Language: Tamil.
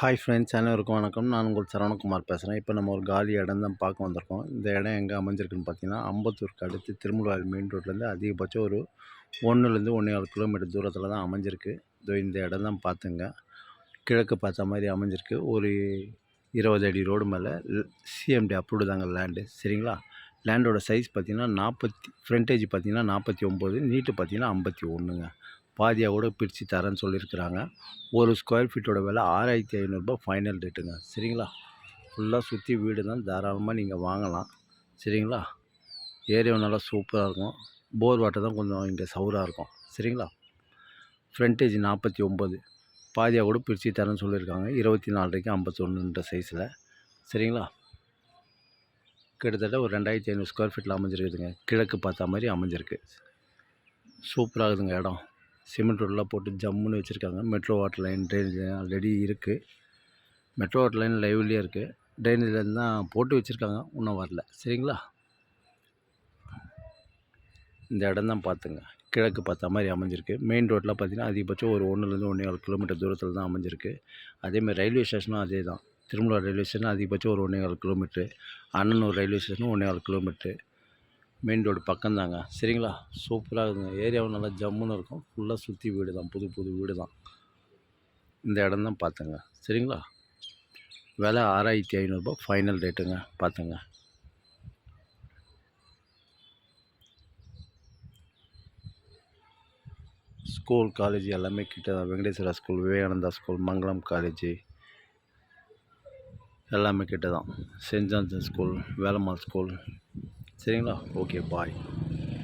ஹாய் ஃப்ரெண்ட்ஸ், அனைவருக்கும் வணக்கம். நான் உங்கள் சரவணகுமார் பேசுகிறேன். இப்போ நம்ம ஒரு காலி இடம் தான் பார்க்க வந்திருக்கோம். இந்த இடம் எங்கே அமைஞ்சிருக்குன்னு பார்த்தீங்கன்னா, அம்பத்தூருக்கு அடுத்து திருமுல்வாயில் மெயின் ரோட்லேருந்து அதிகபட்சம் ஒரு 1லேருந்து 1.25 கிலோமீட்டர் தூரத்தில் தான் அமைஞ்சிருக்கு. இதோ இந்த இடம் தான் பார்த்துங்க. கிழக்கு பார்த்த மாதிரி அமைஞ்சிருக்கு. ஒரு 20 அடி ரோடு மேலே சிஎம்டி அப்ரூவ்டு தாங்க லேண்டு. சரிங்களா? லேண்டோட சைஸ் பார்த்தீங்கன்னா ஃப்ரண்டேஜ் பார்த்தீங்கன்னா 49, நீட்டு பார்த்தீங்கன்னா 51ங்க. பாதியாக கூட பிரித்து தரேன்னு சொல்லியிருக்கிறாங்க. ஒரு ஸ்கொயர் ஃபீட்டோட விலை 6500 ஃபைனல் ரேட்டுங்க. சரிங்களா? ஃபுல்லாக சுற்றி வீடு தான், தாராளமாக நீங்கள் வாங்கலாம். சரிங்களா? ஏரியா நல்லா சூப்பராக இருக்கும். போர் வாட்டர் தான் கொஞ்சம் இங்கே சவுராக இருக்கும். சரிங்களா? ஃப்ரண்டேஜ் 49, பாதியாக கூட பிரித்து தரேன்னு சொல்லியிருக்காங்க. 24க்கு 51ன்ற சைஸில். சரிங்களா? கிட்டத்தட்ட ஒரு 2500 ஸ்கொயர் ஃபீட்டில் அமைஞ்சிருக்குதுங்க. கிழக்கு பார்த்த மாதிரி அமைஞ்சிருக்கு. சூப்பராக இருக்குதுங்க இடம். சிமெண்ட் ரோடெலாம் போட்டு ஜம்முன்னு வச்சுருக்காங்க. Metro water line drainage already இருக்குது. மெட்ரோ வாட்டர் லைன் லைவ்லேயே இருக்குது. ட்ரைனேஜ் லைன் தான் போட்டு வச்சுருக்காங்க, இன்னும் வரல. சரிங்களா? இந்த இடம் தான் பார்த்துங்க. கிழக்கு பார்த்த மாதிரி அமைஞ்சிருக்கு. மெயின் ரோட்டில் பார்த்திங்கன்னா அதிகபட்சம் ஒரு 1லேருந்து 1.25 கிலோமீட்டர் தூரத்தில் தான் அமைஞ்சிருக்கு. அதேமாதிரி ரயில்வே ஸ்டேஷனும் அதே தான். திருமலா ரயில்வே ஸ்டேஷன் அதிகபட்சம் ஒரு 1.25 கிலோமீட்ரு. அண்ணனூர் ரயில்வே ஸ்டேஷனும் 1.25 கிலோமீட்ரு. மெயின் ரோடு பக்கம்தாங்க. சரிங்களா? சூப்பராக இருக்குங்க. ஏரியாவும் நல்லா ஜம்முன்னு இருக்கும். ஃபுல்லாக சுற்றி வீடு தான், புது வீடு தான். இந்த இடம் தான் பார்த்துங்க. சரிங்களா? விலை 6500 ஃபைனல் ரேட்டுங்க. பார்த்துங்க. ஸ்கூல், காலேஜ் எல்லாமே கிட்ட தான். Venkateswara school, Vivekananda school, Mangalam college எல்லாமே கிட்ட தான். Saint Johnson school, Velammal school. சரிங்களா? ஓகே, பாய்.